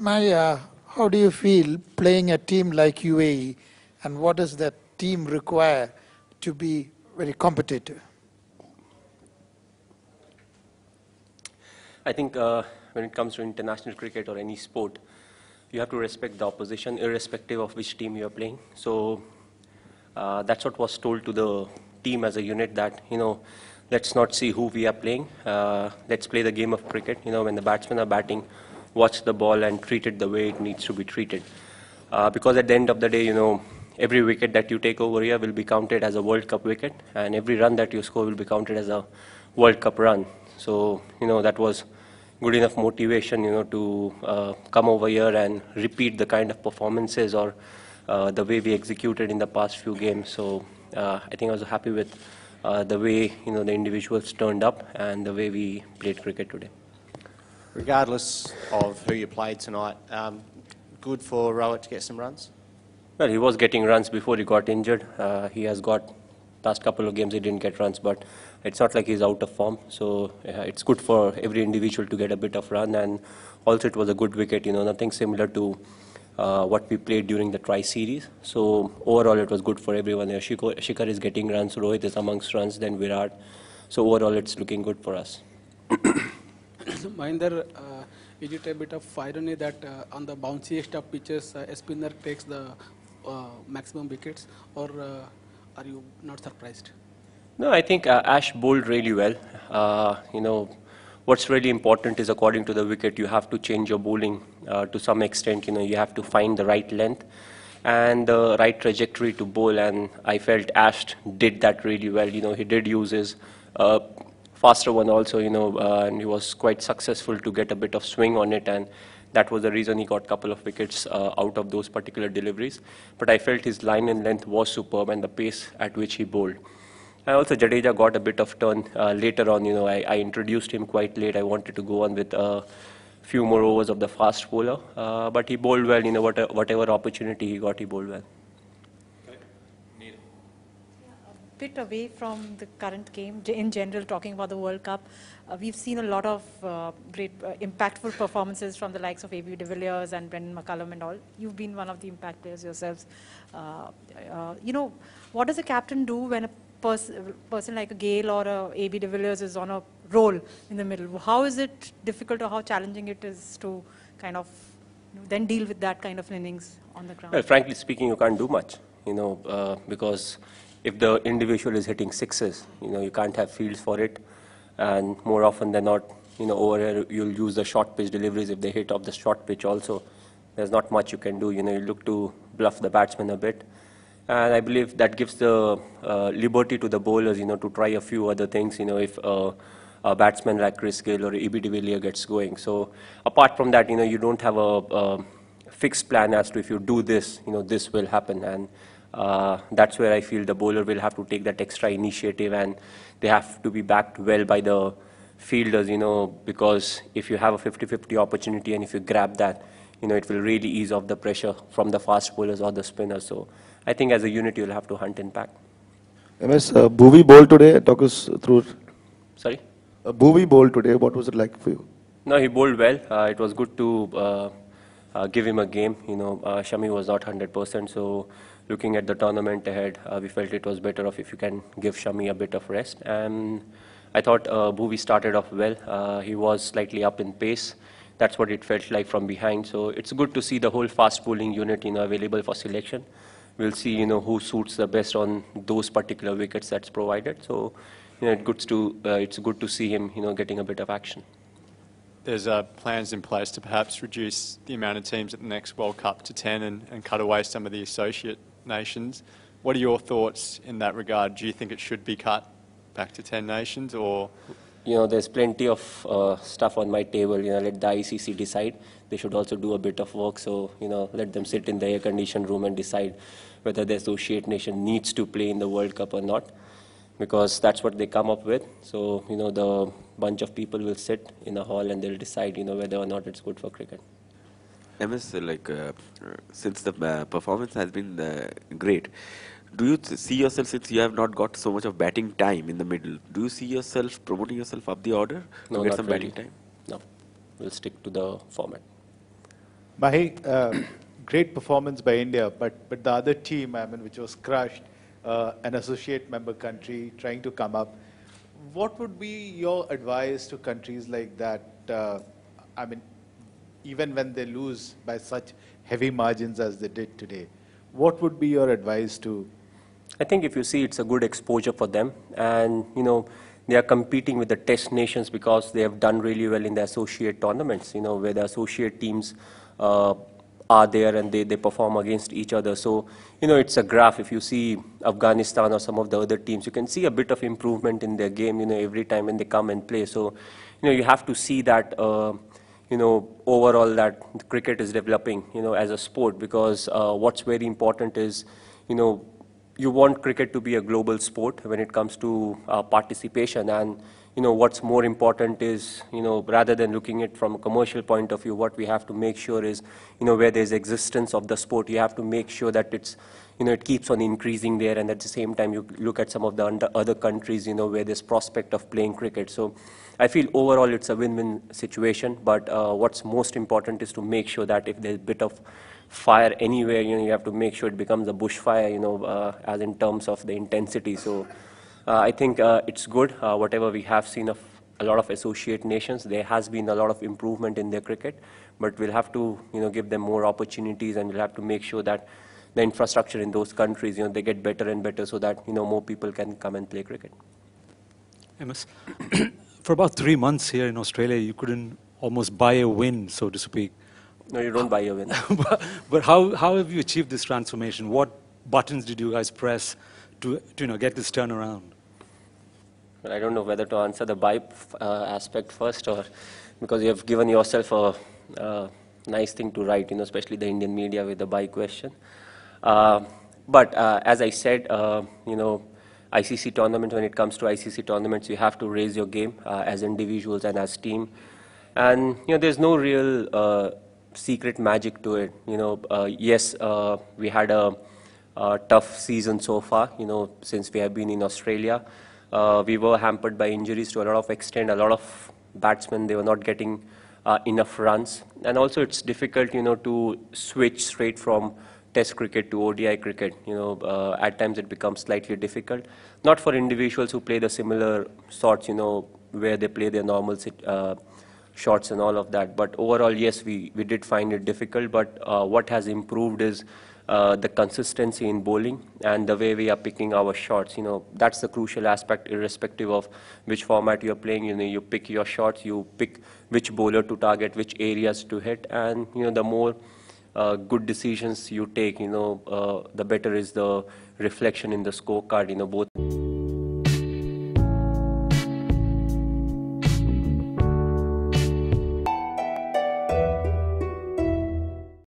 How do you feel playing a team like UAE, and what does that team require to be very competitive? I think when it comes to international cricket or any sport, you have to respect the opposition irrespective of which team you are playing. So that's what was told to the team as a unit, that, let's not see who we are playing. Let's play the game of cricket. When the batsmen are batting, watch the ball and treat it the way it needs to be treated. Because at the end of the day, every wicket that you take over here will be counted as a World Cup wicket, and every run that you score will be counted as a World Cup run. So, that was good enough motivation, to come over here and repeat the kind of performances or the way we executed in the past few games. So I think I was happy with the way, the individuals turned up and the way we played cricket today. Regardless of who you played tonight, good for Rohit to get some runs? Well, he was getting runs before he got injured. He has got, last couple of games he didn't get runs, but it's not like he's out of form. So it's good for every individual to get a bit of run, and also it was a good wicket, nothing similar to what we played during the tri-series. So overall it was good for everyone. Shikhar is getting runs, Rohit is amongst runs, then Virat. So overall it's looking good for us. Mahendra, is it a bit of irony that on the bounciest of pitches, a spinner takes the maximum wickets, or are you not surprised? No, I think Ash bowled really well. What's really important is, according to the wicket, you have to change your bowling to some extent. You have to find the right length and the right trajectory to bowl, and I felt Ash did that really well. He did use his faster one also, and he was quite successful to get a bit of swing on it, and that was the reason he got a couple of wickets out of those particular deliveries. But I felt his line and length was superb, and the pace at which he bowled. And also Jadeja got a bit of turn later on. I introduced him quite late. I wanted to go on with a few more overs of the fast bowler, but he bowled well. Whatever opportunity he got, he bowled well. Bit away from the current game, in general, talking about the World Cup, we've seen a lot of great impactful performances from the likes of AB de Villiers and Brendan McCullum and all. You've been one of the impact players yourselves. What does a captain do when a person like a Gale or a AB de Villiers is on a roll in the middle? How is it difficult, or how challenging it is to kind of then deal with that kind of innings on the ground? Well, frankly speaking, you can't do much, because if the individual is hitting sixes, you can't have fields for it. And more often than not, over here, you'll use the short pitch deliveries. If they hit off the short pitch also, there's not much you can do. You look to bluff the batsman a bit. And I believe that gives the liberty to the bowlers, to try a few other things, if a batsman like Chris Gayle or AB de Villiers gets going. So apart from that, you don't have a fixed plan as to, if you do this, this will happen. And that's where I feel the bowler will have to take that extra initiative, and they have to be backed well by the fielders, because if you have a 50-50 opportunity and if you grab that, it will really ease off the pressure from the fast bowlers or the spinners. So I think as a unit, you'll have to hunt in pack. MS, Bhuvi bowled today. Talk us through it. Sorry? Bhuvi bowled today. What was it like for you? No, he bowled well. It was good to give him a game. Shami was not 100%, so looking at the tournament ahead, we felt it was better off if you can give Shami a bit of rest. And I thought Bhuvi started off well. He was slightly up in pace. That's what it felt like from behind. So it's good to see the whole fast bowling unit, available for selection. We'll see, who suits the best on those particular wickets that's provided. So, it's good to see him, getting a bit of action. There's plans in place to perhaps reduce the amount of teams at the next World Cup to 10 and cut away some of the associate nations. What are your thoughts in that regard? Do you think it should be cut back to 10 nations, or? There's plenty of stuff on my table. Let the ICC decide. They should also do a bit of work. So, let them sit in the air-conditioned room and decide whether the associate nation needs to play in the World Cup or not, because that's what they come up with. So, the bunch of people will sit in a hall and they'll decide, whether or not it's good for cricket. MS, since the performance has been great, do you see yourself, since you have not got so much of batting time in the middle, do you see yourself promoting yourself up the order to No, get not some really. batting time? No, we'll stick to the format. Mahi, great performance by India, but the other team, I mean, which was crushed, an associate member country trying to come up. What would be your advice to countries like that? I mean, even when they lose by such heavy margins as they did today, what would be your advice to? I think if you see, it's a good exposure for them, and they are competing with the test nations because they have done really well in the associate tournaments, where the associate teams are there and they perform against each other. So, it's a graph. If you see Afghanistan or some of the other teams, you can see a bit of improvement in their game, every time when they come and play. So, you have to see that, overall that cricket is developing, as a sport, because what's very important is, you want cricket to be a global sport when it comes to participation. And what's more important is, rather than looking at it from a commercial point of view, what we have to make sure is, where there's existence of the sport, you have to make sure that it's, it keeps on increasing there. And at the same time, you look at some of the other countries, where there's prospect of playing cricket. So I feel overall it's a win-win situation. But what's most important is to make sure that if there's a bit of fire anywhere, you have to make sure it becomes a bushfire, as in terms of the intensity. So I think it's good, whatever we have seen of a lot of associate nations. There has been a lot of improvement in their cricket, but we'll have to, give them more opportunities, and we'll have to make sure that the infrastructure in those countries, they get better and better so that, more people can come and play cricket. MS, for about 3 months here in Australia, you couldn't almost buy a win, so to speak. No, you don't buy a win. but how have you achieved this transformation? What buttons did you guys press to get this turnaround? Well, I don't know whether to answer the buy aspect first, or because you have given yourself a nice thing to write, especially the Indian media with the buy question. But as I said, ICC tournament, when it comes to ICC tournaments, you have to raise your game as individuals and as team. And, there's no real secret magic to it. Yes, we had a tough season so far, since we have been in Australia. We were hampered by injuries to a lot of extent. A lot of batsmen, they were not getting enough runs. And also it's difficult, to switch straight from Test cricket to ODI cricket. At times it becomes slightly difficult. Not for individuals who play the similar sorts, where they play their normal shots and all of that. But overall, yes, we did find it difficult. But what has improved is the consistency in bowling and the way we are picking our shots. That's the crucial aspect, irrespective of which format you're playing. You pick your shots, you pick which bowler to target, which areas to hit. And, the more good decisions you take, the better is the reflection in the scorecard, both.